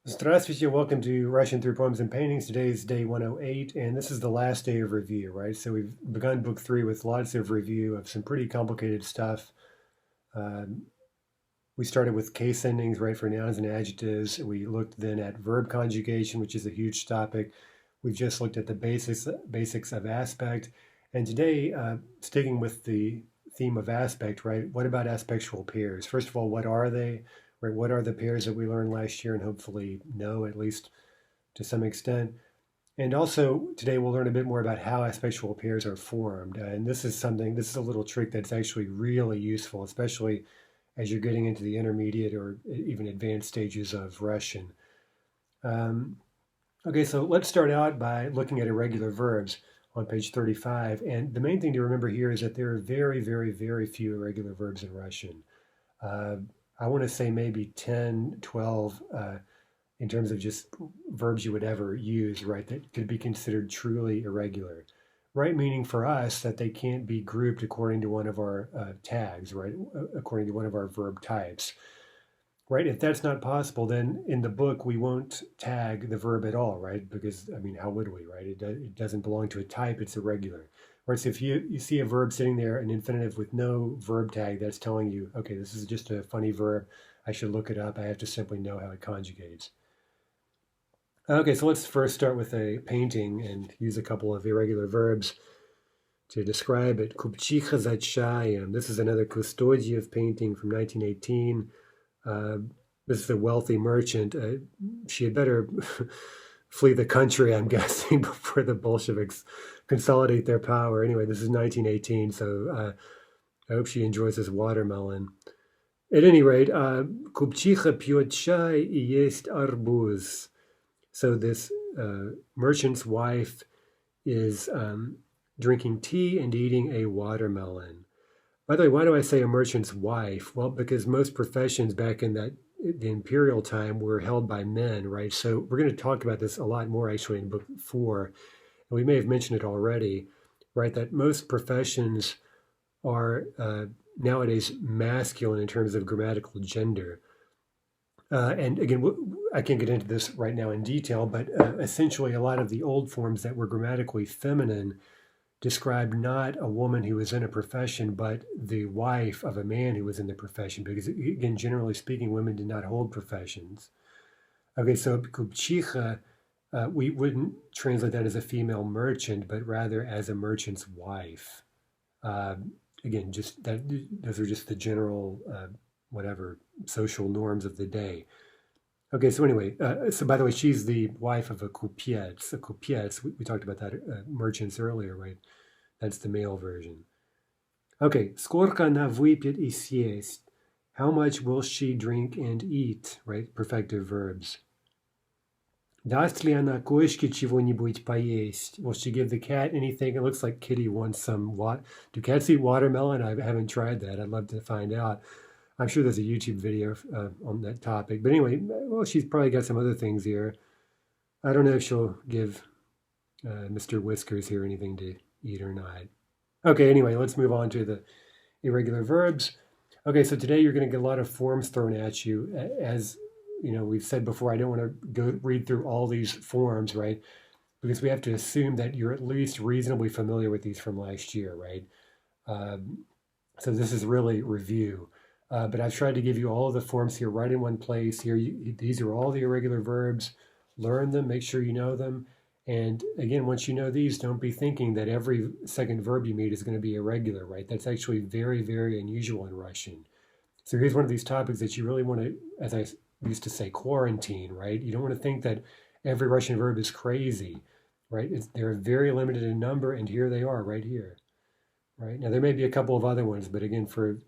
Здравствуйте, welcome to Russian Through Poems and Paintings. Today is day 108, and this is the last day of review, right? So we've begun book three with lots of review of some pretty complicated stuff. Um, we started with case endings, right, for nouns and adjectives. We looked then at verb conjugation, which is a huge topic. We've just looked at the basics of aspect. And today, sticking with the theme of aspect, right, what about aspectual pairs? First of all, what are they? Right, what are the pairs that we learned last year and hopefully know at least to some extent? And also today we'll learn a bit more about how aspectual pairs are formed. And this is a little trick that's actually really useful, especially as you're getting into the intermediate or even advanced stages of Russian. Um, okay, so let's start out by looking at irregular verbs on page 35. And the main thing to remember here is that there are very, very, very few irregular verbs in Russian. Uh, I want to say maybe 10, 12 in terms of just verbs you would ever use, right, that could be considered truly irregular. Right, meaning for us that they can't be grouped according to one of our tags, right, according to one of our verb types. Right, if that's not possible, then in the book we won't tag the verb at all, right? Because, I mean, how would we, right? It doesn't belong to a type, it's irregular. Right, so if you see a verb sitting there, an infinitive with no verb tag, that's telling you, okay, this is just a funny verb. I should look it up. I have to simply know how it conjugates. Okay, so let's first start with a painting and use a couple of irregular verbs to describe it. Kupчиха за чаем. This is another Kustodiev painting from 1918. This is a wealthy merchant. She had better flee the country, I'm guessing, before the Bolsheviks consolidate their power. Anyway, this is 1918, so I hope she enjoys this watermelon. At any rate, Kupчиха пьет чай и ест арбуз. So this merchant's wife is drinking tea and eating a watermelon. By the way, why do I say a merchant's wife? Well, because most professions back in the imperial time were held by men, right? So we're going to talk about this a lot more actually in book four. And we may have mentioned it already, right? That most professions are nowadays masculine in terms of grammatical gender. And again, I can't get into this right now in detail, but essentially a lot of the old forms that were grammatically feminine described not a woman who was in a profession, but the wife of a man who was in the profession, because again, generally speaking, women did not hold professions. Okay, so kupчиха, we wouldn't translate that as a female merchant, but rather as a merchant's wife. Again, just that those are just the general whatever social norms of the day. Okay, so anyway, so by the way, she's the wife of a kupiec. A kupiec, we talked about that merchants earlier, right? That's the male version. Okay, сколько она выпьет и съест? How much will she drink and eat, right? Perfective verbs. Даст ли она кошке чего-нибудь поесть? Will she give the cat anything? It looks like Kitty wants some what? Do cats eat watermelon? I haven't tried that. I'd love to find out. I'm sure there's a YouTube video on that topic. But anyway, well, she's probably got some other things here. I don't know if she'll give Mr. Whiskers here anything to eat or not. Okay, anyway, let's move on to the irregular verbs. Okay, so today you're going to get a lot of forms thrown at you. As you know, we've said before, I don't want to go read through all these forms, right? Because we have to assume that you're at least reasonably familiar with these from last year, right? So this is really review. But I've tried to give you all of the forms here right in one place. Here, these are all the irregular verbs. Learn them, make sure you know them. And again, once you know these, don't be thinking that every second verb you meet is going to be irregular, right? That's actually very, very unusual in Russian. So here's one of these topics that you really want to, as I used to say, quarantine, right? You don't want to think that every Russian verb is crazy, right? They're very limited in number, and here they are right here, right? Now, there may be a couple of other ones, but again, for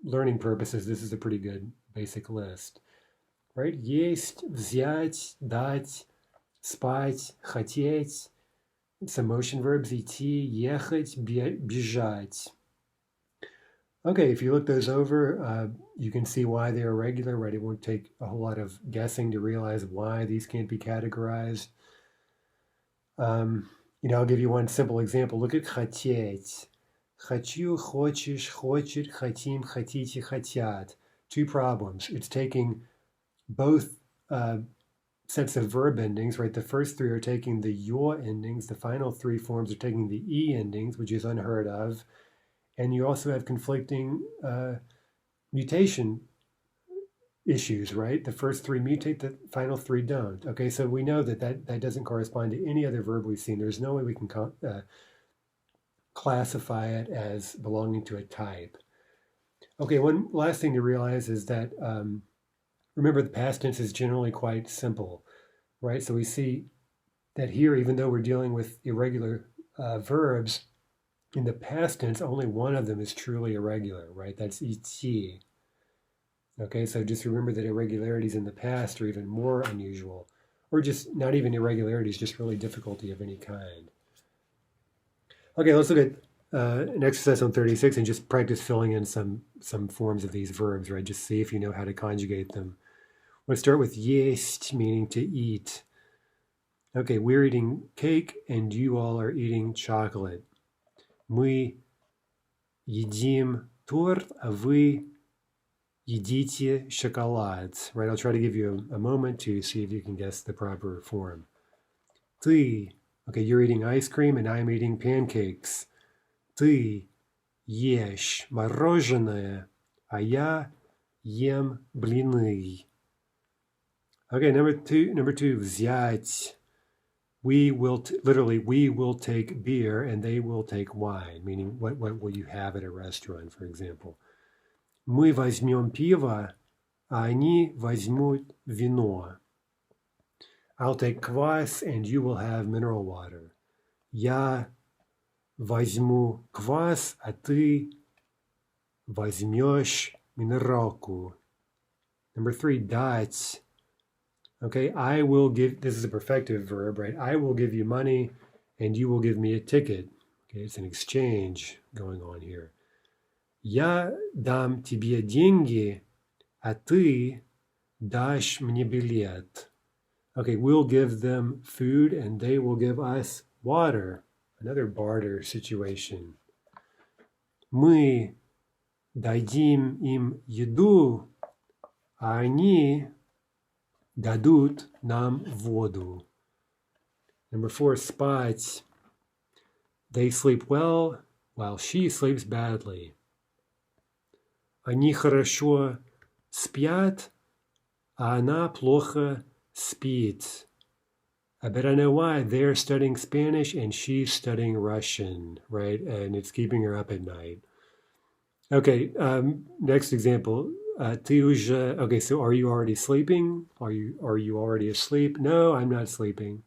learning purposes, this is a pretty good basic list, right? Есть, взять, дать, спать, хотеть. Some motion verbs: идти, ехать, бежать. Okay, if you look those over, you can see why they're irregular, right? It won't take a whole lot of guessing to realize why these can't be categorized. I'll give you one simple example. Look at хотеть. Хочу, хочешь, хочет, хотим, хотите, хотят. Two problems. It's taking both sets of verb endings, right? The first three are taking the yo endings. The final three forms are taking the e endings, which is unheard of. And you also have conflicting mutation issues, right? The first three mutate, the final three don't. Okay, so we know that doesn't correspond to any other verb we've seen. There's no way we can classify it as belonging to a type. Okay, one last thing to realize is that remember the past tense is generally quite simple, right? So we see that here, even though we're dealing with irregular verbs, in the past tense, only one of them is truly irregular, right? That's ichi. Okay, so just remember that irregularities in the past are even more unusual, or just not even irregularities, just really difficulty of any kind. Okay, let's look at an exercise on 36 and just practice filling in some forms of these verbs, right? Just see if you know how to conjugate them. Let's start with есть, meaning to eat. Okay, we're eating cake and you all are eating chocolate. Мы едим торт, а вы едите шоколад. Right, I'll try to give you a moment to see if you can guess the proper form. Ты, okay, you're eating ice cream and I'm eating pancakes. Ты ешь мороженое, а я ем блины. Okay, number two, взять. We will literally we will take beer and they will take wine, meaning what will you have at a restaurant, for example. Мы возьмем пиво, а они возьмут вино. I'll take квас and you will have mineral water. Я возьму квас, а ты возьмешь минералку. Number three, дать. Okay, I will give, this is a perfective verb, right? I will give you money and you will give me a ticket. Okay, it's an exchange going on here. Я дам тебе деньги, а ты дашь мне билет. Okay, we'll give them food and they will give us water. Another barter situation. Мы дадим им еду, а они дадут нам воду. Number four, спать. They sleep well while she sleeps badly. Они хорошо спят, а она плохо спит. I bet I know why. They're studying Spanish and she's studying Russian, right? And it's keeping her up at night. Okay, next example. Okay, so are you already sleeping? Are you already asleep? No, I'm not sleeping.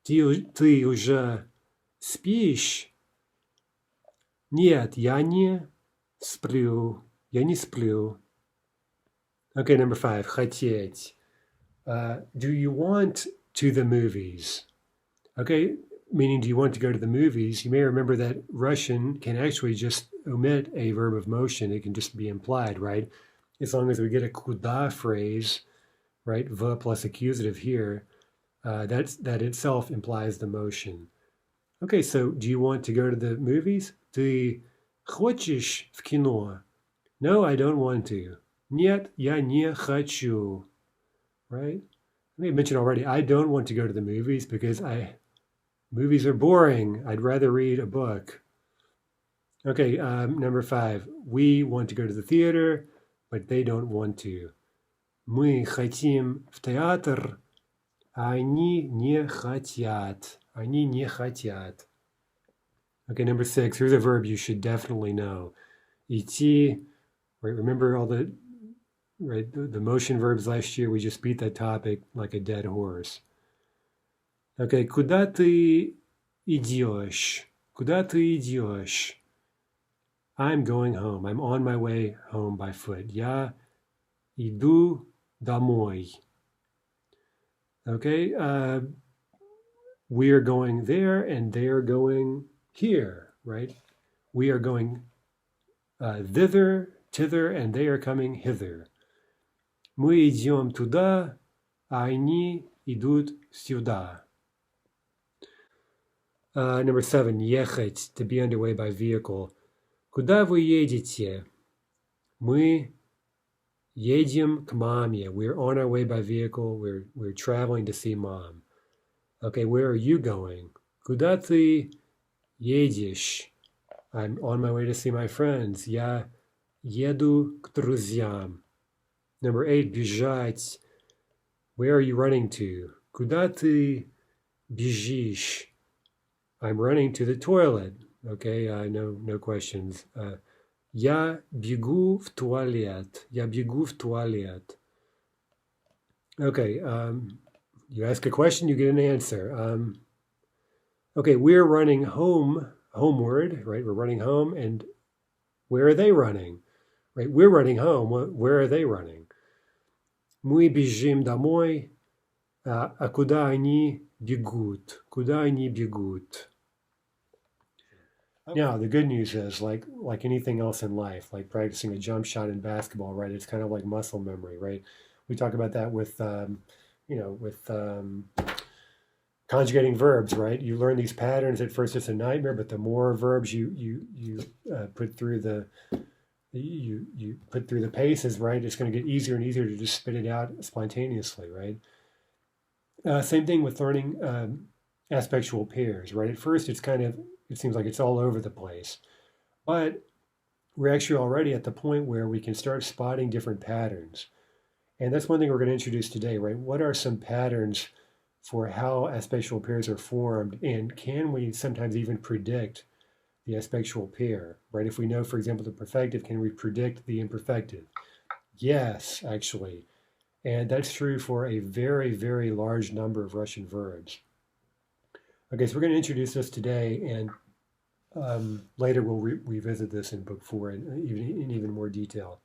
Ты уже спишь? Нет, я не сплю. Я не сплю. Okay, number five, хотеть. Do you want to the movies? Okay, meaning do you want to go to the movies? You may remember that Russian can actually just omit a verb of motion. It can just be implied, right? As long as we get a куда phrase, right? V plus accusative here, that itself implies the motion. Okay, so do you want to go to the movies? Ты хочешь в кино? No, I don't want to. Нет, я не хочу. Right? I may have mentioned already, I don't want to go to the movies because movies are boring. I'd rather read a book. Okay, number five, we want to go to the theater, but they don't want to. Мы хотим в театр, а они не хотят. Они не хотят. Okay, number six, here's a verb you should definitely know. Идти, right? Remember all the motion verbs last year? We just beat that topic like a dead horse. Okay, куда ты идешь? Куда ты идешь? I'm going home. I'm on my way home by foot. Я иду домой. Okay, we are going there and they are going here, right? We are going thither, and they are coming hither. Мы идем туда, а они идут сюда. Number seven, ехать, to be underway by vehicle. Куда вы едете? Мы Едем к маме. We're on our way by vehicle. We're traveling to see mom. Okay, where are you going? Куда ты едешь? I'm on my way to see my friends. Я еду к друзьям. Number 8, бежать. Where are you running to? Куда ты бежишь? I'm running to the toilet. Okay, no questions. Я бегу в туалет. Я бегу в туалет. Okay, you ask a question, you get an answer. Okay, we're running homeward, right? We're running home, and where are they running? Right, we're running home. Where are they running? Мы бежим домой. А куда они бегут? Куда они бегут? Now, the good news is, like anything else in life, like practicing a jump shot in basketball, right? It's kind of like muscle memory, right? We talk about that with, conjugating verbs, right? You learn these patterns. At first, it's a nightmare, but the more verbs you put through you put through the paces, right? It's going to get easier and easier to just spit it out spontaneously, right? Same thing with learning aspectual pairs, right? At first, it seems like it's all over the place, but we're actually already at the point where we can start spotting different patterns. And that's one thing we're going to introduce today, right? What are some patterns for how aspectual pairs are formed, and can we sometimes even predict the aspectual pair, right? If we know, for example, the perfective, can we predict the imperfective? Yes, actually. And that's true for a very, very large number of Russian verbs. Okay, so we're going to introduce this today, and later we'll revisit this in book 4 in even more detail.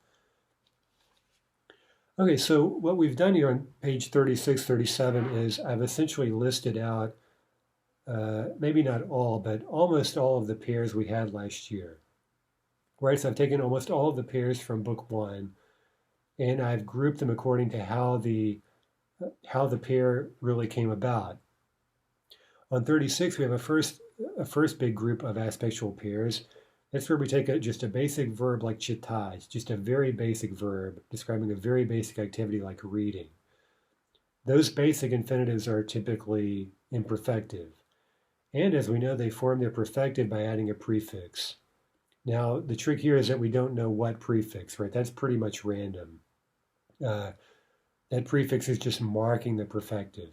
Okay, so what we've done here on page 36, 37 is I've essentially listed out, maybe not all, but almost all of the pairs we had last year. Right, so I've taken almost all of the pairs from book 1, and I've grouped them according to how the pair really came about. On 36, we have a first big group of aspectual pairs. That's where we take just a basic verb like читать, just a very basic verb describing a very basic activity like reading. Those basic infinitives are typically imperfective. And as we know, they form their perfective by adding a prefix. Now, the trick here is that we don't know what prefix, right? That's pretty much random. That prefix is just marking the perfective,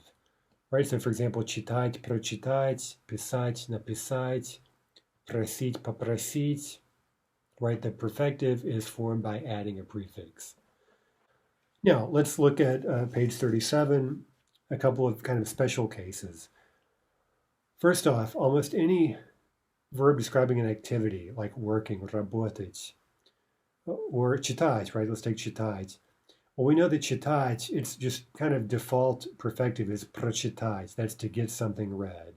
right? So, for example, читать, прочитать, писать, написать, просить, попросить, right? The perfective is formed by adding a prefix. Now, let's look at page 37, a couple of kind of special cases. First off, almost any verb describing an activity, like working, работать, or читать, right? Let's take читать. Well, we know that читать, it's just kind of default perfective is прочитать. That's to get something read.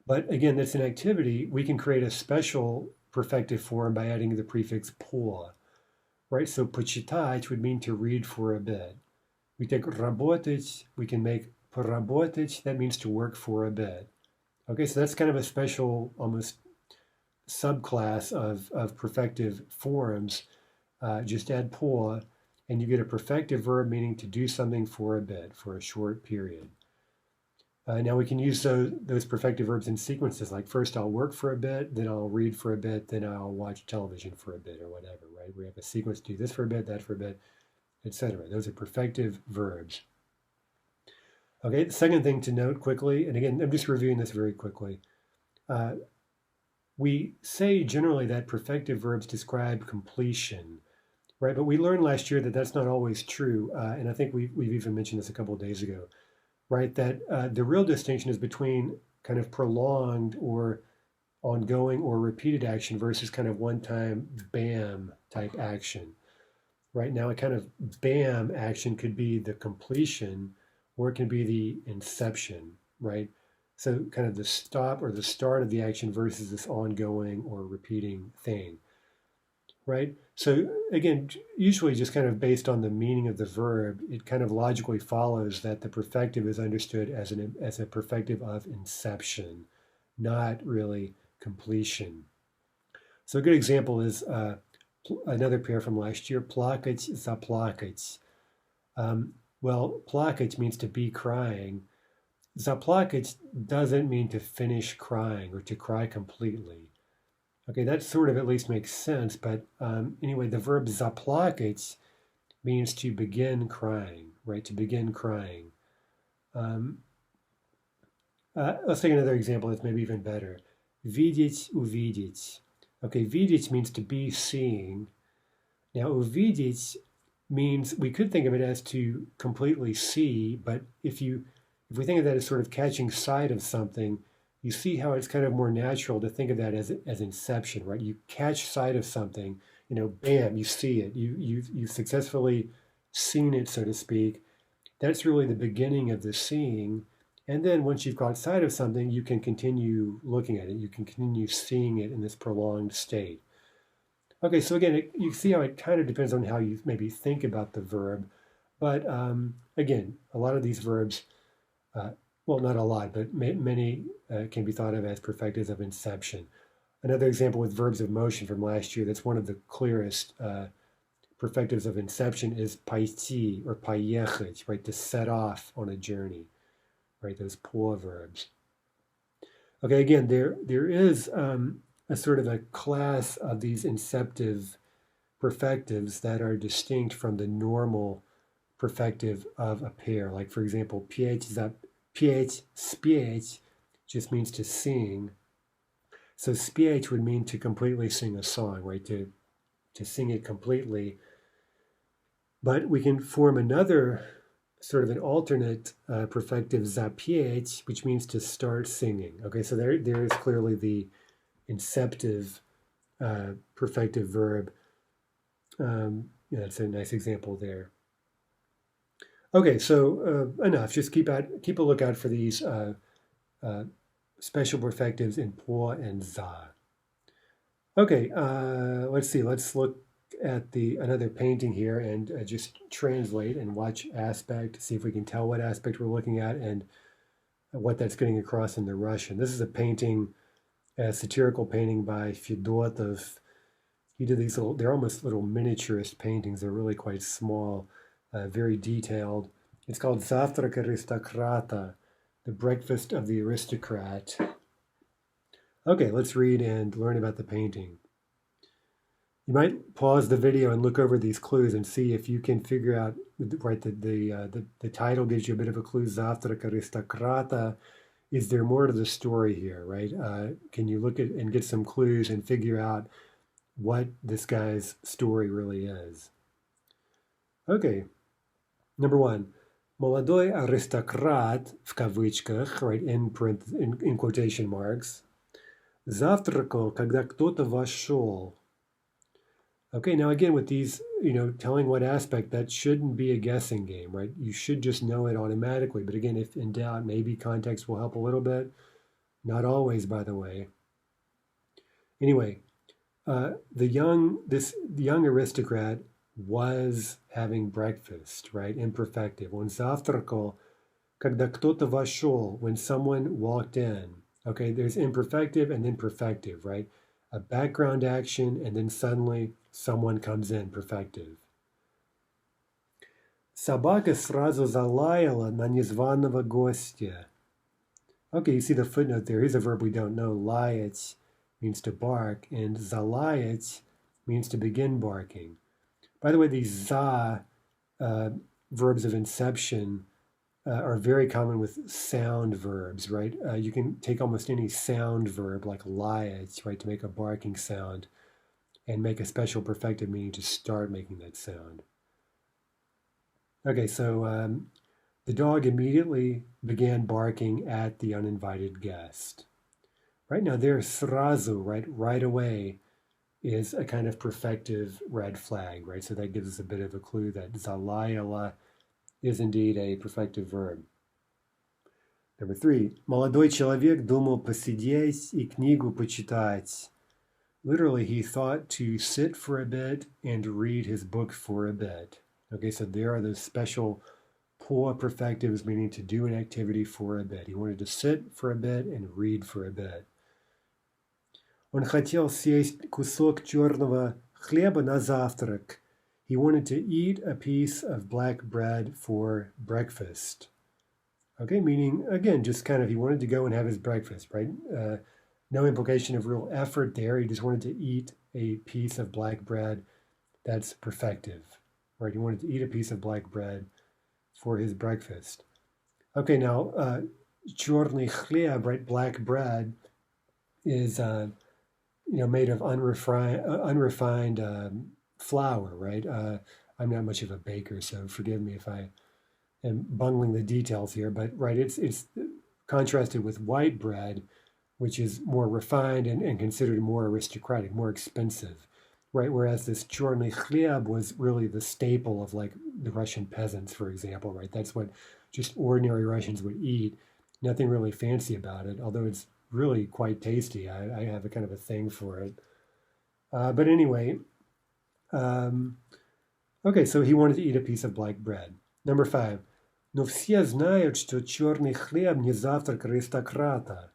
But again, that's an activity. We can create a special perfective form by adding the prefix по, right? So почитать would mean to read for a bit. We take работать, we can make поработать, that means to work for a bit. Okay, so that's kind of a special, almost subclass of perfective forms. Just add по, and you get a perfective verb meaning to do something for a bit, for a short period. Now we can use those perfective verbs in sequences, like first I'll work for a bit, then I'll read for a bit, then I'll watch television for a bit or whatever, right? We have a sequence, do this for a bit, that for a bit, etc. Those are perfective verbs. Okay, the second thing to note quickly, and again, I'm just reviewing this very quickly. We say generally that perfective verbs describe completion, right? But we learned last year that that's not always true, and I think we've even mentioned this a couple of days ago. Right, that the real distinction is between kind of prolonged or ongoing or repeated action versus kind of one-time bam type action. Right now, a kind of bam action could be the completion or it can be the inception, right? So kind of the stop or the start of the action versus this ongoing or repeating thing, right? So again, usually just kind of based on the meaning of the verb, it kind of logically follows that the perfective is understood as a perfective of inception, not really completion. So a good example is Another pair from last year, plakać, zaplakać. Well, plakać means to be crying. Zaplakać doesn't mean to finish crying or to cry completely. Okay, that sort of at least makes sense, but anyway, the verb zaplakać means to begin crying, right? To begin crying. Let's take another example that's maybe even better. Widzieć, uwidzieć. Okay, widzieć means to be seeing. Now, uwidzieć means, we could think of it as to completely see, but if we think of that as sort of catching sight of something, you see how it's kind of more natural to think of that as inception, right? You catch sight of something, bam, you see it. You've successfully seen it, so to speak. That's really the beginning of the seeing. And then once you've caught sight of something, you can continue looking at it. You can continue seeing it in this prolonged state. Okay, so again, you see how it kind of depends on how you maybe think about the verb. But again, a lot of these verbs, well, not a lot, but many can be thought of as perfectives of inception. Another example with verbs of motion from last year, that's one of the clearest perfectives of inception, is пойти or поехать, right, to set off on a journey, right, those poor verbs. Okay, again, there is a sort of a class of these inceptive perfectives that are distinct from the normal perfective of a pair. Like, for example, pieć, śpiewać just means to sing. So śpiewać would mean to completely sing a song, right? To sing it completely. But we can form another sort of an alternate perfective, zapieć, which means to start singing. Okay, so there is clearly the inceptive perfective verb. That's a nice example there. Okay, so enough. Just keep a lookout for these special perfectives in po and za. Okay, let's see. Let's look at another painting here and just translate and watch aspect, see if we can tell what aspect we're looking at and what that's getting across in the Russian. This is a painting, a satirical painting by Fedotov. He did these they're almost little miniaturist paintings. They're really quite small, very detailed. It's called Завтрак Аристократа, the breakfast of the aristocrat. Okay, let's read and learn about the painting. You might pause the video and look over these clues and see if you can figure out, right, the title gives you a bit of a clue, Завтрак Аристократа. Is there more to the story here, right? Can you look at and get some clues and figure out what this guy's story really is? Okay, number one, молодой аристократ, в кавычках, right, in quotation marks, завтракал, когда кто-то вошел. Okay, now again with these, telling what aspect, that shouldn't be a guessing game, right? You should just know it automatically. But again, if in doubt, maybe context will help a little bit. Not always, by the way. Anyway, the young aristocrat was having breakfast, right? Imperfective. Он завтракал, когда кто-то вошел, when someone walked in. Okay, there's imperfective and then perfective, right? A background action, and then suddenly someone comes in, perfective. Собака сразу залаяла на незваного гостя. Okay, you see the footnote there. Here's a verb we don't know. Лаять means to bark, and залаять means to begin barking. By the way, these za verbs of inception are very common with sound verbs, right? You can take almost any sound verb like лаять, right, to make a barking sound and make a special perfective meaning to start making that sound. Okay, so the dog immediately began barking at the uninvited guest. Right now, there, srazu, right away, is a kind of perfective red flag, right? So that gives us a bit of a clue that заlayala is indeed a perfective verb. Number three, молодой человек думал посидеть и книгу почитать. Literally, he thought to sit for a bit and read his book for a bit. Okay, so there are those special po perfectives, meaning to do an activity for a bit. He wanted to sit for a bit and read for a bit. Он хотел съесть кусок черного хлеба на завтрак. He wanted to eat a piece of black bread for breakfast. Okay, meaning, again, just kind of he wanted to go and have his breakfast, right? No implication of real effort there. He just wanted to eat a piece of black bread. That's perfective, right? He wanted to eat a piece of black bread for his breakfast. Okay, now, черный хлеб, right? Black bread is, made of unrefined flour, right? I'm not much of a baker, so forgive me if I am bungling the details here, but right, it's contrasted with white bread, which is more refined and considered more aristocratic, more expensive, right? Whereas this черный хлеб was really the staple of like the Russian peasants, for example, right? That's what just ordinary Russians would eat. Nothing really fancy about it, although it's really quite tasty. I have a kind of a thing for it. But anyway, okay, so he wanted to eat a piece of black bread. Number 5. Но все знают, что черный хлеб не завтрак аристократа.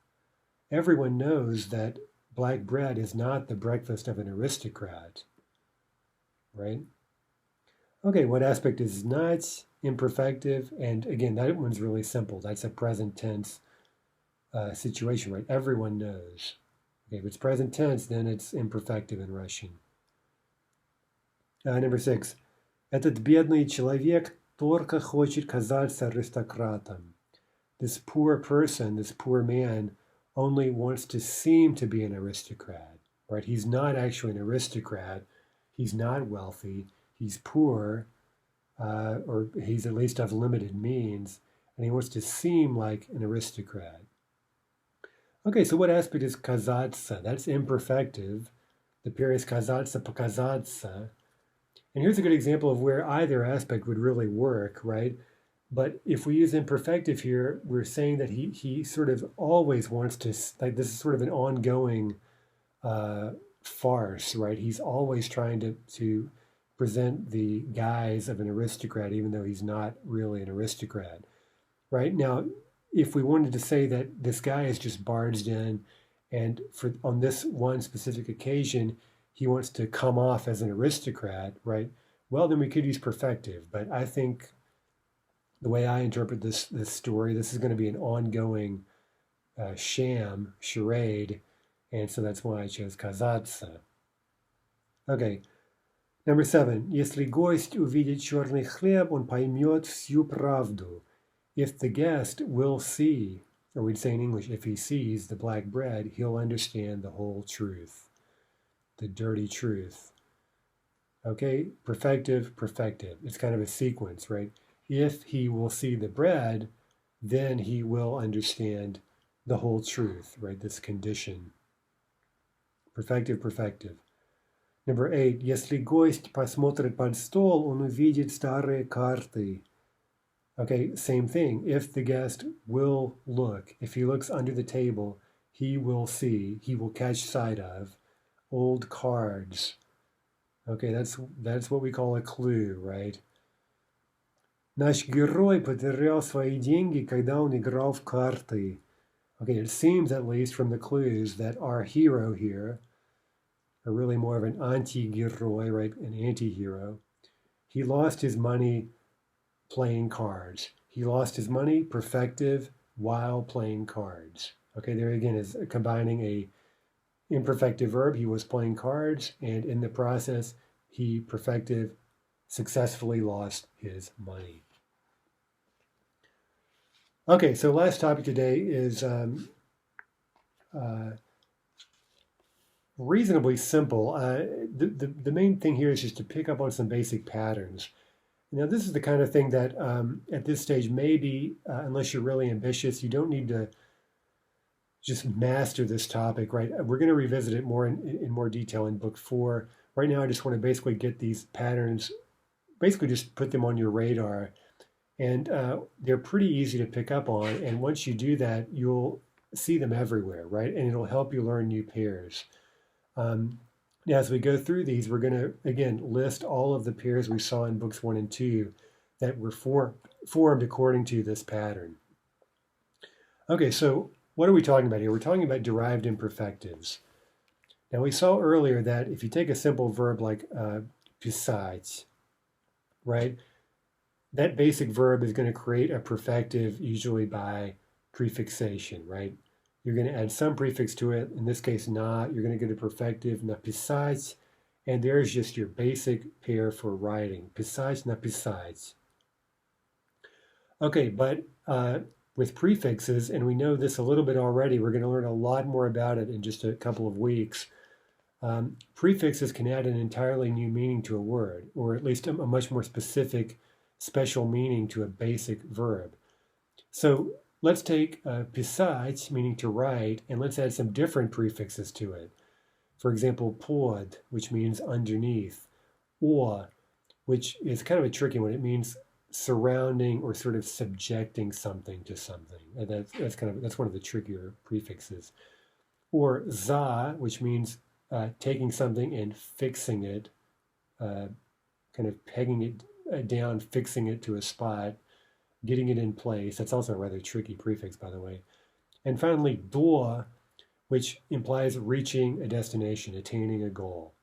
Everyone knows that black bread is not the breakfast of an aristocrat, right? Okay, what aspect is знать, imperfective, and again, that one's really simple. That's a present tense situation, right? Everyone knows. Okay, if it's present tense, then it's imperfective in Russian. Number 6. Этот бедный человек только хочет казаться аристократом. This poor person, this poor man, only wants to seem to be an aristocrat, right? He's not actually an aristocrat. He's not wealthy. He's poor, or he's at least of limited means, and he wants to seem like an aristocrat. Okay, so what aspect is казаться? That's imperfective. The pair is казаться, показаться. And here's a good example of where either aspect would really work, right? But if we use imperfective here, we're saying that he sort of always wants to, like this is sort of an ongoing farce, right? He's always trying to present the guise of an aristocrat, even though he's not really an aristocrat, right? Now, if we wanted to say that this guy is just barged in and on this one specific occasion, he wants to come off as an aristocrat, right? Well, then we could use perfective. But I think the way I interpret this story, this is going to be an ongoing charade, and so that's why I chose казаться. Okay, number 7. Если гость увидит черный хлеб, он поймет всю правду. If the guest will see, or we'd say in English, if he sees the black bread, he'll understand the whole truth. The dirty truth. Okay, perfective, perfective. It's kind of a sequence, right? If he will see the bread, then he will understand the whole truth, right? This condition. Perfective, perfective. Number 8. Если гость посмотрит под стол, он увидит старые карты. Okay, same thing. If the guest will look, if he looks under the table, he will see, he will catch sight of old cards. Okay, that's what we call a clue, right? Наш герой потерял свои деньги, когда он играл в карты. Okay, it seems at least from the clues that our hero here, or really more of an anti-герой, right, an anti-hero, he lost his money playing cards. He lost his money, perfective, while playing cards. Okay, there again is combining a imperfective verb. He was playing cards, and in the process, he perfective successfully lost his money. Okay, so last topic today is reasonably simple. The main thing here is just to pick up on some basic patterns. Now, this is the kind of thing that at this stage, maybe, unless you're really ambitious, you don't need to just master this topic, right? We're going to revisit it more in more detail in book 4. Right now, I just want to basically get these patterns, basically just put them on your radar. And they're pretty easy to pick up on. And once you do that, you'll see them everywhere, right? And it'll help you learn new pairs. Now, as we go through these, we're going to, again, list all of the pairs we saw in books 1 and 2 that were formed according to this pattern. Okay, so what are we talking about here? We're talking about derived imperfectives. Now we saw earlier that if you take a simple verb like pisать, right, that basic verb is going to create a perfective usually by prefixation, right? You're going to add some prefix to it. In this case, na. You're going to get a perfective napisать, and there's just your basic pair for writing. Pisать, napisать. Okay, but with prefixes, and we know this a little bit already, we're going to learn a lot more about it in just a couple of weeks. Prefixes can add an entirely new meaning to a word, or at least a much more specific, special meaning to a basic verb. So let's take pisать, meaning to write, and let's add some different prefixes to it. For example, pod, which means underneath, or, which is kind of a tricky one. It means surrounding or sort of subjecting something to something. And that's one of the trickier prefixes. Or za, which means taking something and fixing it, kind of pegging it down, fixing it to a spot, getting it in place. That's also a rather tricky prefix, by the way. And finally, do, which implies reaching a destination, attaining a goal.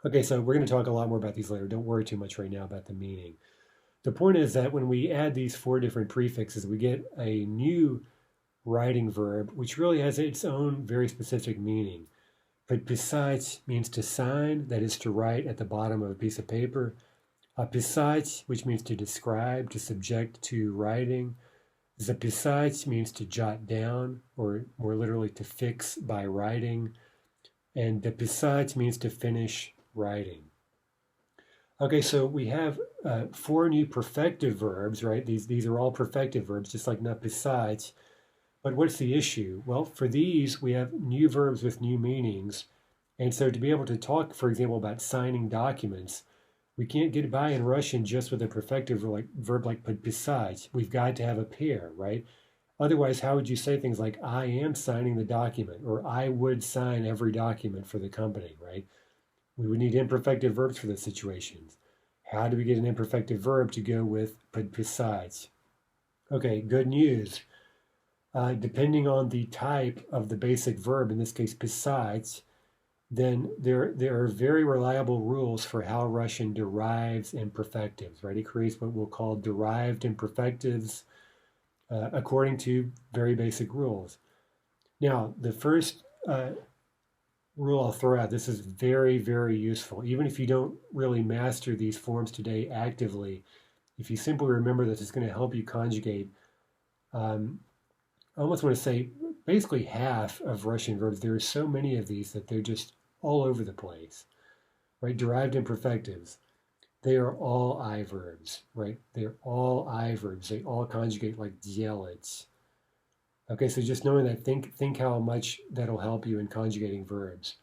Okay, so we're going to talk a lot more about these later. Don't worry too much right now about the meaning. The point is that when we add these 4 different prefixes, we get a new writing verb, which really has its own very specific meaning. Подписать means to sign, that is to write at the bottom of a piece of paper. Описать, which means to describe, to subject to writing. Записать means to jot down, or more literally to fix by writing. And дописать means to finish writing. Okay, so we have 4 new perfective verbs, right? These are all perfective verbs, just like написать. But what's the issue? Well, for these, we have new verbs with new meanings. And so to be able to talk, for example, about signing documents, we can't get by in Russian just with a perfective verb like подписать. We've got to have a pair, right? Otherwise, how would you say things like, I am signing the document, or I would sign every document for the company, right? We would need imperfective verbs for those situations. How do we get an imperfective verb to go with подписать? Okay, good news. Depending on the type of the basic verb, in this case pisать, then there are very reliable rules for how Russian derives imperfectives, right? It creates what we'll call derived imperfectives according to very basic rules. Now, the first rule I'll throw out, this is very, very useful. Even if you don't really master these forms today actively, if you simply remember this, it's going to help you conjugate I almost want to say basically half of Russian verbs. There are so many of these that they're just all over the place, right? Derived imperfectives. They are all I verbs, right? They're all I verbs. They all conjugate like делать. Okay, so just knowing that, think how much that'll help you in conjugating verbs.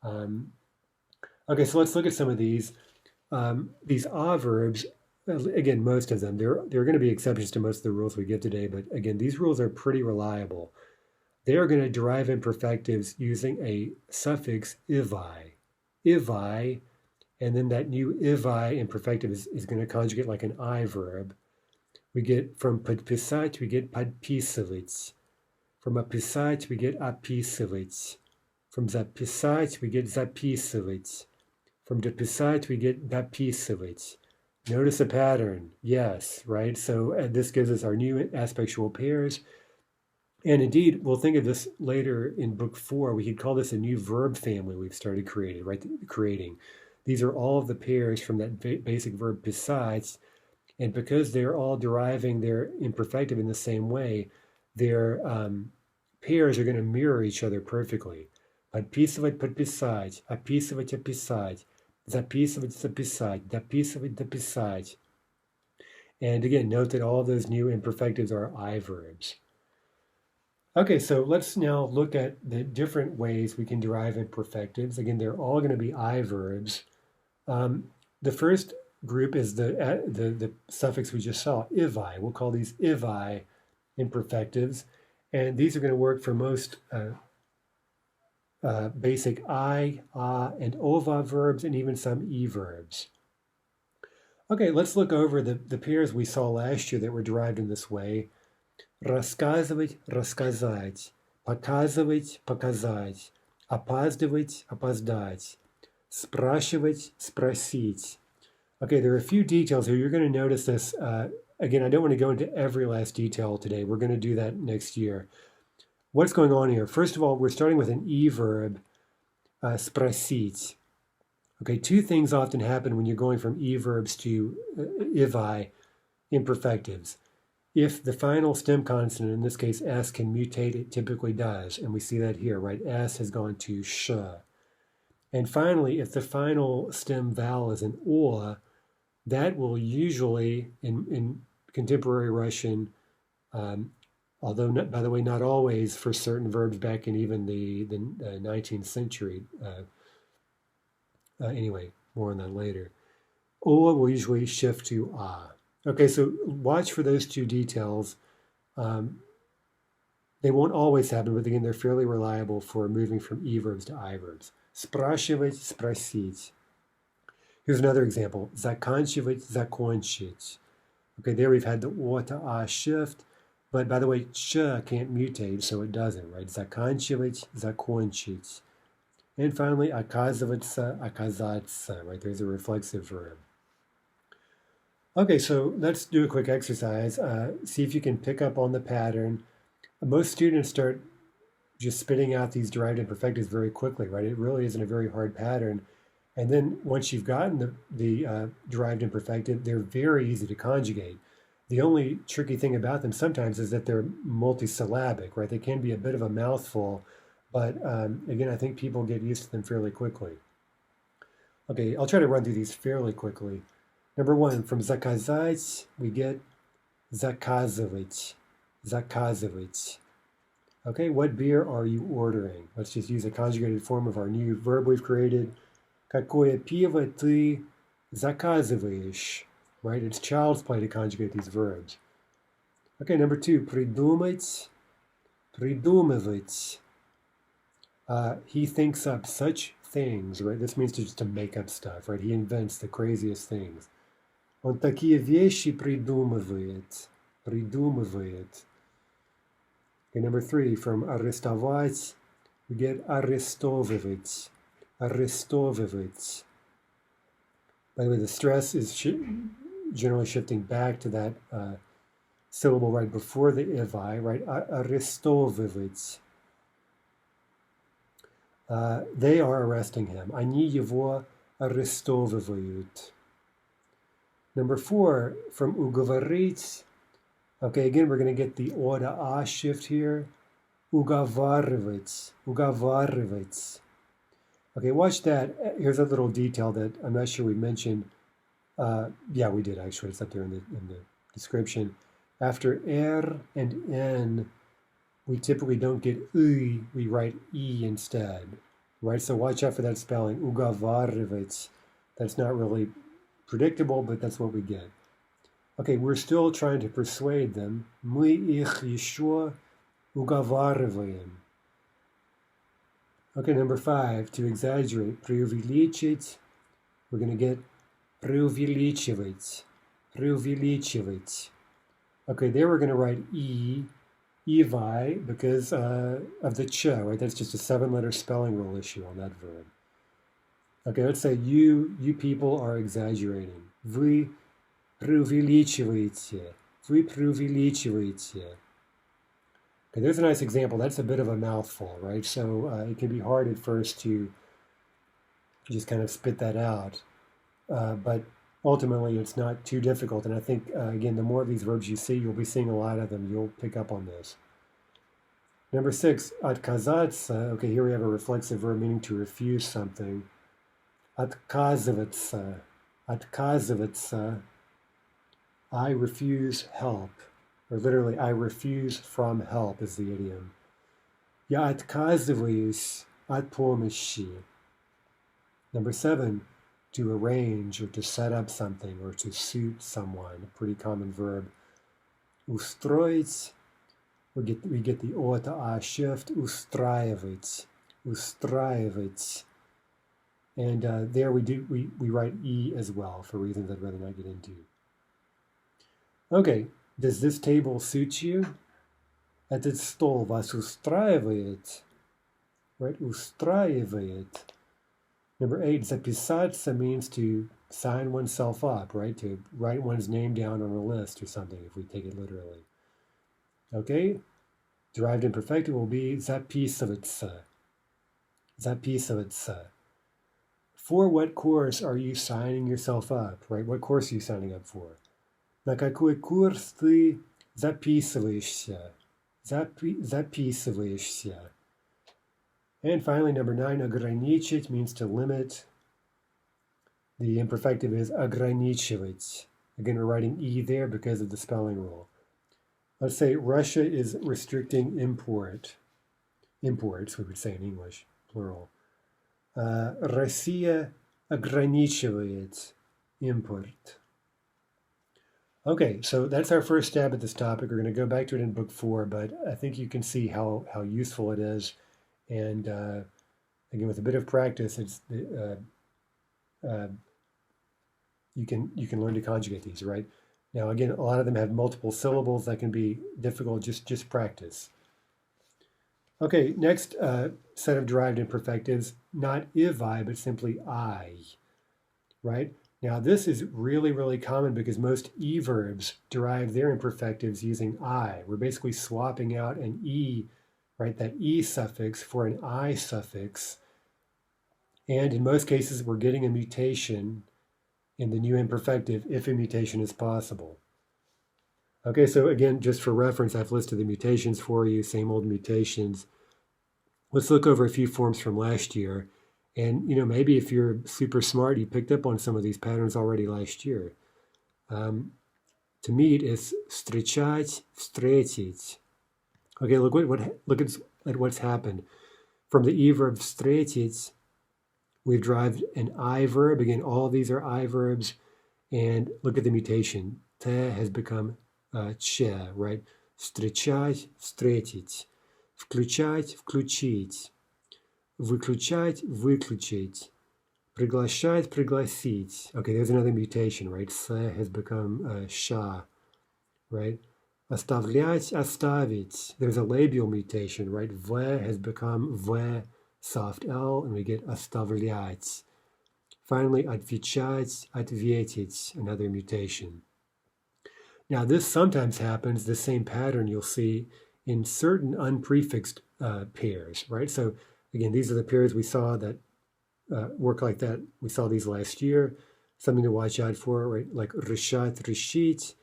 Okay, so let's look at some of these. These a verbs, again, most of them, there are going to be exceptions to most of the rules we give today, but again, these rules are pretty reliable. They are going to derive imperfectives using a suffix ivi, and then that new ivi imperfective is going to conjugate like an I verb. We get from подписать, we get подписывать. From описать, we get описывать. From записать, we get записывать. From дописать, we get дописывать. Notice a pattern, yes, right? So this gives us our new aspectual pairs. And indeed, we'll think of this later in book 4. We could call this a new verb family we've started creating. These are all of the pairs from that basic verb besides. And because they're all deriving their imperfective in the same way, their pairs are going to mirror each other perfectly. Подписывать, подписать, описывать, описать. Записывать, записать, дописывать, дописать. And again, note that all those new imperfectives are I verbs. Okay, so let's now look at the different ways we can derive imperfectives. Again, they're all going to be I verbs. The first group is the suffix we just saw, ivi. We'll call these ivi imperfectives. And these are going to work for most basic I, and ova verbs, and even some e verbs. Okay, let's look over the pairs we saw last year that were derived in this way. Рассказывать, рассказать. Показывать, показать. Опаздывать, опоздать. Спрашивать, спросить. Okay, there are a few details here. You're going to notice this. Again, I don't want to go into every last detail today. We're going to do that next year. What's going on here? First of all, we're starting with an E verb, спросить. Okay, two things often happen when you're going from E verbs to ivi imperfectives. If the final stem consonant, in this case S, can mutate, it typically does. And we see that here, right? S has gone to sh. And finally, if the final stem vowel is an or, that will usually, in contemporary Russian, although, not, by the way, not always for certain verbs back in even the 19th century. Anyway, more on that later. Or will usually shift to ah. Okay, so watch for those two details. They won't always happen, but again, they're fairly reliable for moving from E verbs to I verbs. Спрашивать, спросить. Here's another example. Заканчивать, закончить. Okay, there we've had the O to A shift, but by the way, ch can't mutate, so it doesn't, right? Заканчивать, закончить. And finally, оказываться, оказаться, right? There's a reflexive verb. Okay, so let's do a quick exercise. See if you can pick up on the pattern. Most students start just spitting out these derived imperfectives very quickly, right? It really isn't a very hard pattern. And then once you've gotten the derived imperfective, they're very easy to conjugate. The only tricky thing about them sometimes is that they're multisyllabic, right? They can be a bit of a mouthful, but again, I think people get used to them fairly quickly. Okay, I'll try to run through these fairly quickly. Number one, from заказать, we get заказывать, заказывать. Okay, what beer are you ordering? Let's just use a conjugated form of our new verb we've created. Какое пиво ты заказываешь? Right, it's child's play to conjugate these verbs. Okay, number two, придумать, придумывать. He thinks up such things, right? This means just to make up stuff, right? He invents the craziest things. Он такие вещи придумывает, придумывает. Okay, number three, from арестовать, we get арестовывать, арестовывать. By the way, the stress is generally shifting back to that syllable right before the ivi, right? Арестовывать. They are arresting him. Они его арестовывают. Number four, from уговорить. Okay, again, we're going to get the o to a shift here. Уговаривать, уговаривать. Okay, watch that. Here's a little detail that I'm not sure we mentioned. Yeah, we did actually. It's up there in the description. After R and N, we typically don't get U, we write E instead, right? So watch out for that spelling, уговаривать. That's not really predictable, but that's what we get. Okay, we're still trying to persuade them. Мы их еще уговариваем. Okay, number five, to exaggerate, преувеличить. We're going to get преувеличивать, преувеличивать. Okay, there we're going to write E, evi, because of the ch, right? That's just a 7-letter spelling rule issue on that verb. Okay, let's say you people are exaggerating. Вы преувеличиваете, вы преувеличиваете. Okay, there's a nice example. That's a bit of a mouthful, right? So it can be hard at first to just kind of spit that out. But ultimately, it's not too difficult. And I think, again, the more of these verbs you see, you'll be seeing a lot of them. You'll pick up on this. Number six, отказаться. Okay, here we have a reflexive verb meaning to refuse something. Отказываться, отказываться. I refuse help. Or literally, I refuse from help is the idiom. Я отказываюсь от помощи. Number seven, to arrange or to set up something or to suit someone, a pretty common verb. Устроить, we get the O to A shift, устраивать, устраивать. And there we write E as well for reasons I'd rather not get into. Okay, does this table suit you? Этот стол вас устраивает? right? Устраивает. Number 8, записаться means to sign oneself up, right? To write one's name down on a list or something, if we take it literally. Okay? Derived imperfective will be записываться. Записываться. For what course are you signing yourself up, right? What course are you signing up for? На какой курс ты записываешься? Записываешься. And finally, number 9, ограничить means to limit. The imperfective is ограничивать. Again, we're writing E there because of the spelling rule. Let's say Russia is restricting imports, we would say in English, plural. Россия ограничивает импорт. Okay, so that's our first stab at this topic. We're going to go back to it in book 4, but I think you can see how useful it is. And again, with a bit of practice, it's you can learn to conjugate these, right? Now, again, a lot of them have multiple syllables that can be difficult. Just practice. Okay, next set of derived imperfectives, not I, but simply I, right? Now, this is really, really common because most E verbs derive their imperfectives using I. We're basically swapping out an E, right, that E suffix for an I suffix. And in most cases, we're getting a mutation in the new imperfective if a mutation is possible. Okay, so again, just for reference, I've listed the mutations for you, same old mutations. Let's look over a few forms from last year. And, maybe if you're super smart, you picked up on some of these patterns already last year. To meet is встречать, встретить. Okay, look at what's happened. From the E verb встретить, we've derived an I verb. Again, all of these are I verbs. And look at the mutation. Te has become че, right? Встречать, встретить. Включать, включить. Выключать, выключить. Приглашать, пригласить. Okay, there's another mutation, right? Се has become ша, right? Оставлять, оставить. There's a labial mutation, right? В has become в, soft L, and we get оставлять. Finally, отвечать, ответить, another mutation. Now, this sometimes happens, the same pattern you'll see in certain unprefixed pairs, right? So again, these are the pairs we saw that work like that. We saw these last year. Something to watch out for, right? Like решать, решить,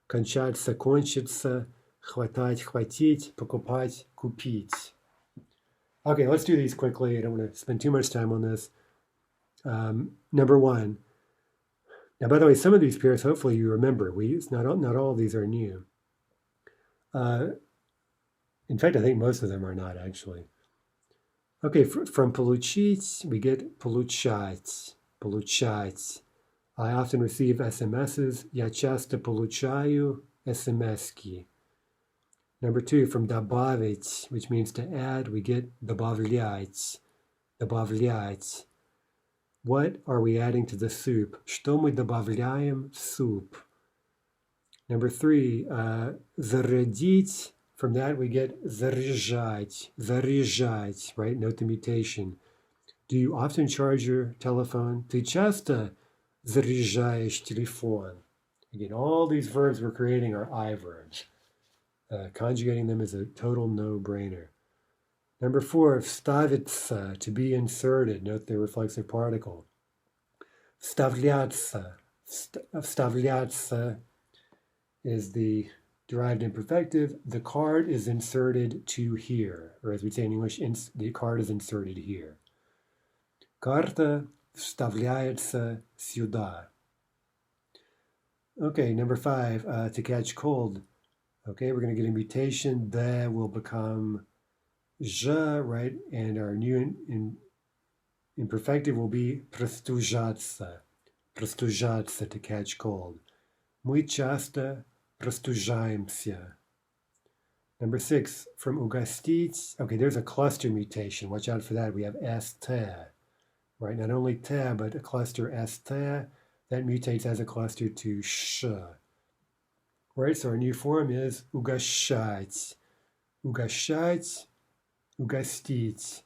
кончаться, кончиться, хватать, хватить, покупать, купить. Okay, let's do these quickly. I don't want to spend too much time on this. Number 1. Now, by the way, some of these pairs, hopefully you remember. Not all of these are new. In fact, I think most of them are not, actually. Okay, from получить, we get получать, получать. I often receive SMSs. Я часто получаю SMSки. Number 2, from добавить, which means to add, we get добавлять, добавлять. What are we adding to the soup? Что мы добавляем в суп? Number 3, зарядить. From that, we get заряжать, заряжать, right? Note the mutation. Do you often charge your telephone? Ты часто заряжаешь телефон? Again, all these verbs we're creating are I verbs. Conjugating them is a total no-brainer. Number 4, вставиться, to be inserted. Note the reflexive particle. Вставляться, вставляться is the derived imperfective. The card is inserted to here, or as we say in English, the card is inserted here. Карта вставляется сюда. Okay, number 5, to catch cold. Okay, we're going to get a mutation. The will become je, right? And our new imperfective will be простужаться, простужаться, to catch cold. Мы часто простужаемся. Number 6, from угостить. Okay, there's a cluster mutation. Watch out for that. We have este, right? Not only te, but a cluster este. That mutates as a cluster to sh. Right, so our new form is угощать, угощать, угостить.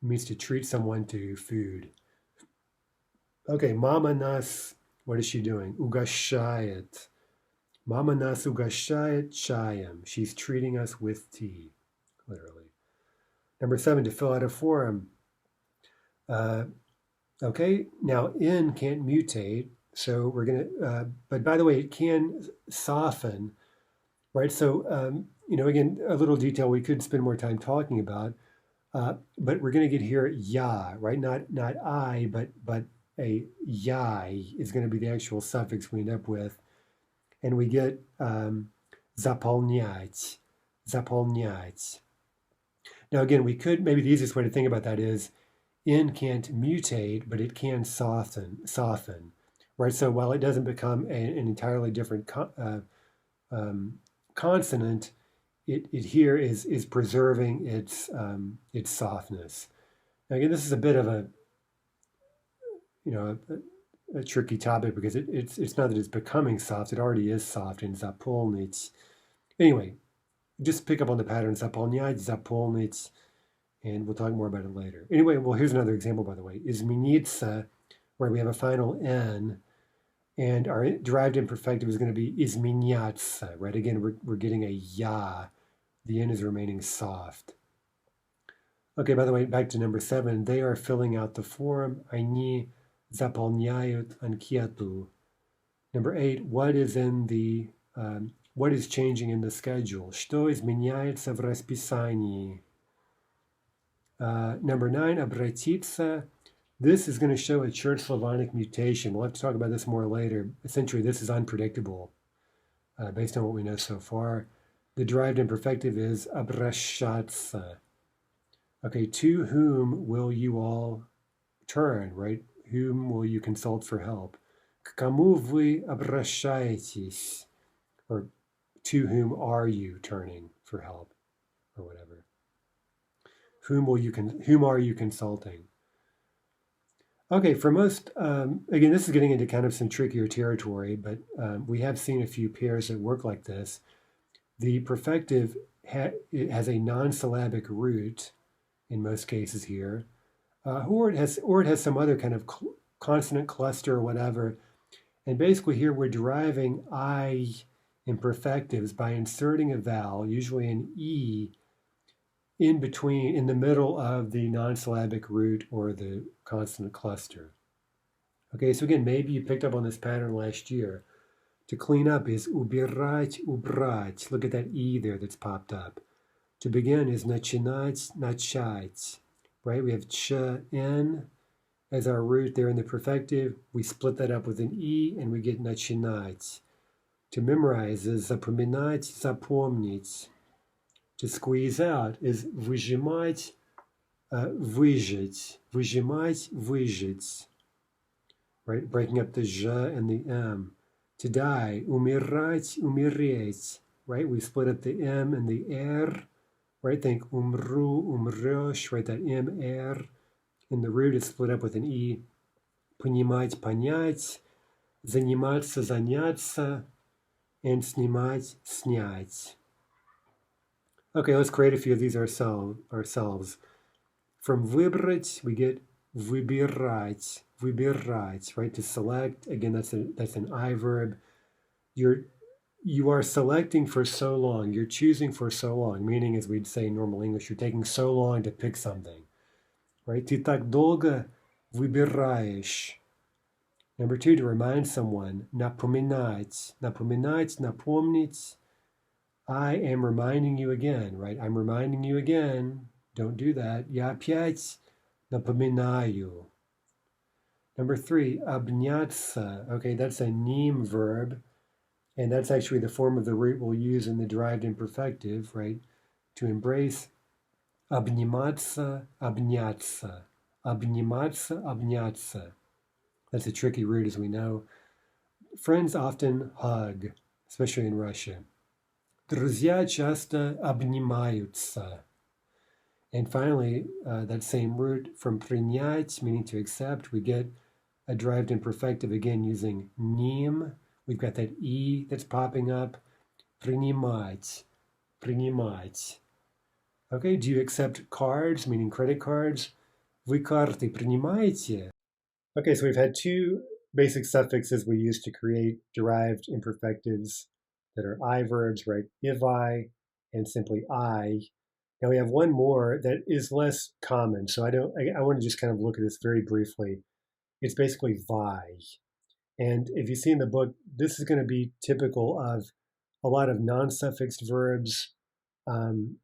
means to treat someone to food. Okay, mama nas, what is she doing? Ugashayet. Mama nas ugashayet chayam. She's treating us with tea, literally. Number 7, to fill out a form. Okay, now in can't mutate, so we're going to, but by the way, it can soften, right? So, again, a little detail we could spend more time talking about, but we're going to get here ya, right? Not I, but a yai is going to be the actual suffix we end up with, and we get zapolnyать, zapolnyать. Now, again, we could, maybe the easiest way to think about that is in can't mutate, but it can soften, right? So while it doesn't become an entirely different consonant, it here is preserving its softness. Now, again, this is a bit of a tricky topic because it's not that it's becoming soft; it already is soft in zapolnить. Anyway, just pick up on the pattern zapolnyать, zapolnить, and we'll talk more about it later. Anyway, well, here's another example, by the way. Izmenitsa, where we have a final N, and our derived imperfective is going to be izmenyatsa, right? Again, we're getting a ya. The N is remaining soft. Okay, by the way, back to number 7. They are filling out the form. Они заполняют анкету. Number 8. What is changing in the schedule? Что изменяется в расписании? Number 9, обратиться. This is going to show a Church Slavonic mutation. We'll have to talk about this more later. Essentially, this is unpredictable based on what we know so far. The derived imperfective is обращаться. Okay, to whom will you all turn, right? Whom will you consult for help? К кому вы обращаетесь? Or to whom are you turning for help? Or whatever. Whom are you consulting? Okay, for most, again, this is getting into kind of some trickier territory, but we have seen a few pairs that work like this. The perfective it has a non-syllabic root in most cases here, or it has some other kind of consonant cluster or whatever. And basically here we're deriving I imperfectives by inserting a vowel, usually an E, in the middle of the non-syllabic root or the consonant cluster. Okay, so again, maybe you picked up on this pattern last year. To clean up is убирать, убрать. Look at that E there that's popped up. To begin is начинать, начать. Right, we have ch, n as our root there in the perfective. We split that up with an E and we get начинать. To memorize is запоминать, запомнить. To squeeze out is выжимать, выжать, выжимать, выжать. Right, breaking up the j and the m. To die, умирать, умереть. Right, we split up the m and the r. Right, think umru, umrешь. Right, that m, r. In the root is split up with an e. Понимать, понять. Заниматься, заняться. And снимать, снять. Okay, let's create a few of these ourselves. From выбрать, we get выбирать, выбирать, right? To select, again, that's an I verb. You are selecting for so long, you're choosing for so long, meaning, as we'd say in normal English, you're taking so long to pick something, right? Ты так долго выбираешь. Number 2, to remind someone, напоминать, напоминать, напомнить. I am reminding you again, right? I'm reminding you again. Don't do that. Я опять напоминаю. Number 3, обняться. Okay, that's a neem verb. And that's actually the form of the root we'll use in the derived imperfective, right? To embrace. Обниматься, обняться. Обниматься, обняться. That's a tricky root, as we know. Friends often hug, especially in Russia. Друзья часто обнимаются. And finally, that same root from принять, meaning to accept, we get a derived imperfective again using ним. We've got that E that's popping up. Принимать, принимать. Okay, do you accept cards, meaning credit cards? Вы карты принимаете? Okay, so we've had two basic suffixes we use to create derived imperfectives that are I verbs, right? If I and simply I. Now we have one more that is less common, so I want to just kind of look at this very briefly. It's basically vi. And if you see in the book, this is going to be typical of a lot of non-suffixed verbs, um,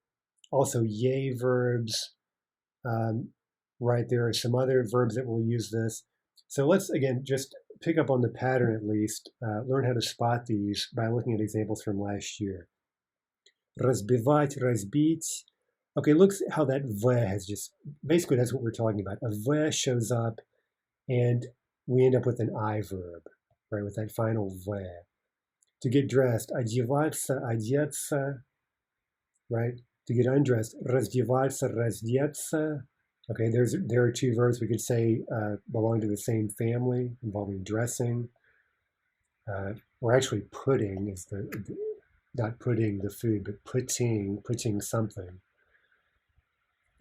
also ye verbs, um, right? There are some other verbs that will use this. So let's, again, just pick up on the pattern at least, learn how to spot these by looking at examples from last year. Разбивать, разбить. Okay, look how that v has just, basically that's what we're talking about. A v shows up and we end up with an I verb, right, with that final v. To get dressed, одеваться, одеться, right? To get undressed, раздеваться, раздеться. Okay, there are two verbs we could say belong to the same family involving dressing. Or actually putting is not putting the food, but putting something.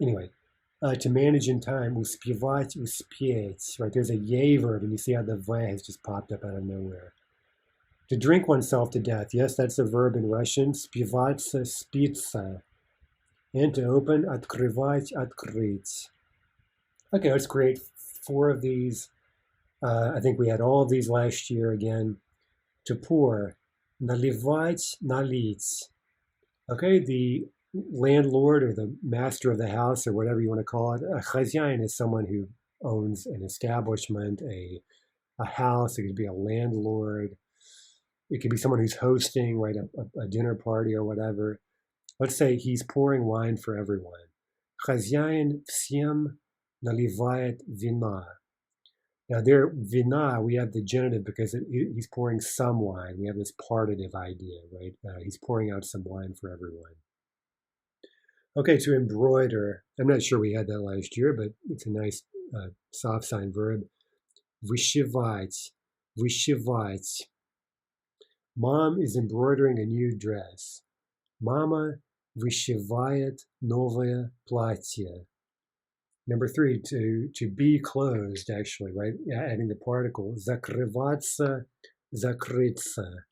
Anyway, to manage in time, успевать, успеть, right? There's a ye verb, and you see how the v has just popped up out of nowhere. To drink oneself to death, yes, that's a verb in Russian, спиваться, спиться. And to open, открывать, открыть. Okay, let's create four of these. I think we had all of these last year again. To pour, наливать, налить. Okay, the landlord or the master of the house or whatever you want to call it. A хозяин is someone who owns an establishment, a house. It could be a landlord. It could be someone who's hosting, right, a dinner party or whatever. Let's say he's pouring wine for everyone. Хозяин всем наливает вина. Now there, vina, we have the genitive because he's pouring some wine. We have this partitive idea, right? He's pouring out some wine for everyone. Okay, to embroider. I'm not sure we had that last year, but it's a nice soft sign verb. Вышивать, вышивать. Mom is embroidering a new dress. Mama вышивает новое платье. Number three, to be closed, actually, right? Adding the particle. Закрываться, закрыться.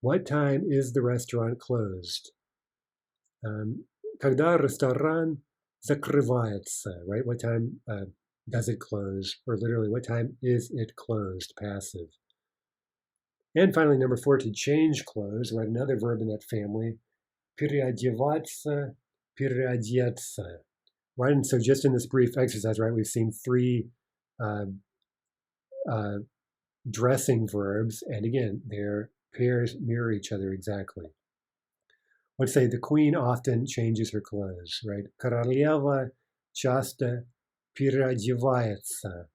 What time is the restaurant closed? Когда ресторан закрывается, right? What time does it close? Or literally, what time is it closed? Passive. And finally, number four, to change clothes, right? Another verb in that family. Переодеваться, переодеться. Right, and so just in this brief exercise, right, we've seen three dressing verbs, and again, their pairs mirror each other exactly. Let's say the queen often changes her clothes, right? Королева часто переодевается.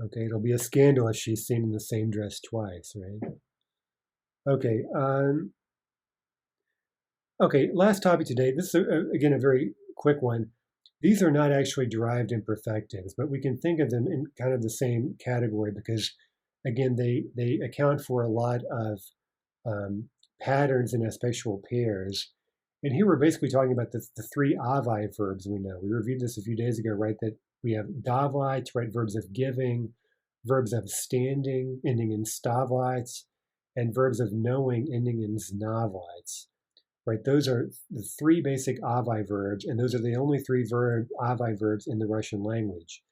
Okay, it'll be a scandal if she's seen in the same dress twice, right? Okay, okay, last topic today. This is, again, a very quick one. These are not actually derived imperfectives, but we can think of them in kind of the same category because, again, they account for a lot of patterns in aspectual pairs. And here we're basically talking about the three avai verbs we know. We reviewed this a few days ago, right? That we have davait, right? Verbs of giving, verbs of standing, ending in stavait, and verbs of knowing, ending in znavait. Right, those are the three basic avai verbs, and those are the only three avai verbs in the Russian language.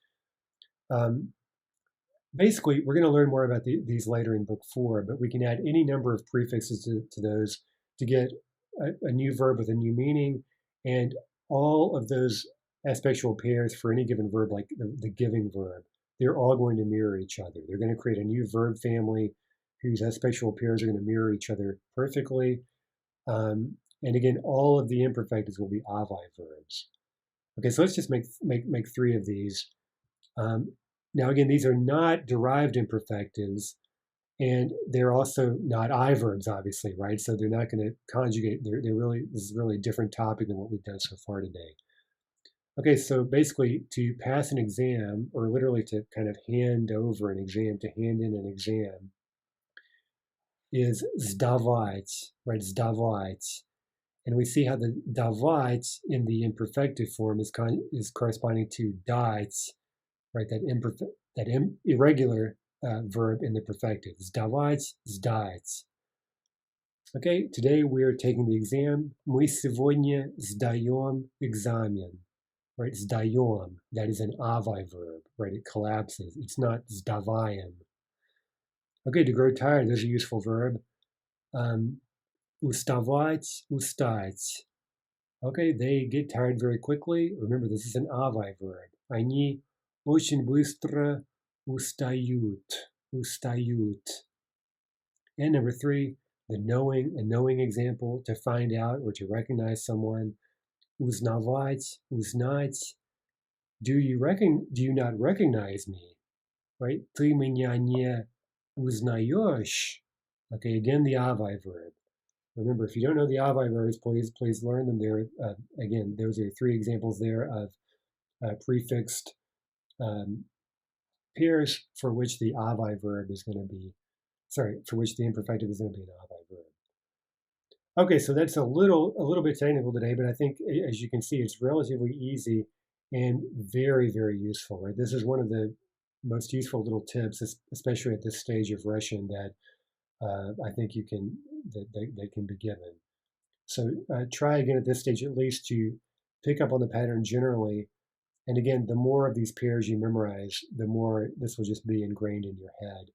Basically, we're going to learn more about these later in book 4, but we can add any number of prefixes to those to get a new verb with a new meaning, and all of those aspectual pairs for any given verb, like the giving verb, they're all going to mirror each other. They're going to create a new verb family whose aspectual pairs are going to mirror each other perfectly. And again, all of the imperfectives will be avai verbs. Okay, so let's just make three of these. Now, again, these are not derived imperfectives, and they're also not I verbs, obviously, right? So they're not going to conjugate. This is really a different topic than what we've done so far today. Okay, so basically, to pass an exam, or literally to kind of hand over an exam, to hand in an exam, is sdavat, right? Sdavat. And we see how the davat in the imperfective form is corresponding to dat, right? That irregular verb in the perfective. Sdavat, sdать. Okay, today we're taking the exam. Мы сегодня сдаем экзамен. Right, сдаем, that is an avai verb, right? It collapses. It's not сдаваем. Okay, to grow tired, there's a useful verb. Уставать, устать. Okay, they get tired very quickly. Remember, this is an avai verb. Они очень быстро устают. Устают. And number 3, the knowing, a knowing example, to find out or to recognize someone. Узнавать, узнать. Do you not recognize me? Right? Ты меня не узнаешь. Okay, again, the avai verb. Remember, if you don't know the avai verbs, please learn them. There, again, those are 3 examples there of prefixed pairs for which the avai verb is going to be, for which the imperfective is going to be an avai verb. Okay, so that's a little bit technical today, but I think, as you can see, it's relatively easy and very, very useful. Right? This is one of the most useful little tips, especially at this stage of Russian, that I think that can be given. So try again at this stage at least to pick up on the pattern generally. And again, the more of these pairs you memorize, the more this will just be ingrained in your head.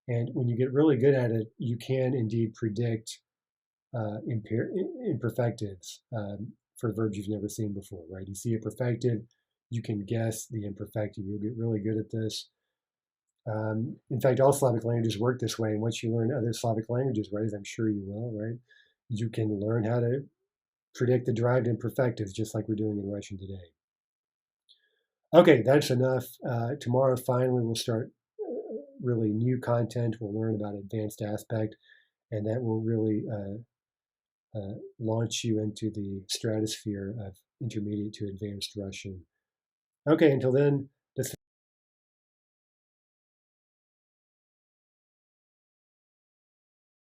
And when you get really good at it, you can indeed predict imperfectives for verbs you've never seen before, right? You see a perfective, you can guess the imperfective. You'll get really good at this. In fact, all Slavic languages work this way. And once you learn other Slavic languages, right, as I'm sure you will, right, you can learn how to predict the derived imperfectives just like we're doing in Russian today. Okay, that's enough. Tomorrow, finally, we'll start really new content. We'll learn about advanced aspect, and that will really launch you into the stratosphere of intermediate to advanced Russian. Okay, until then,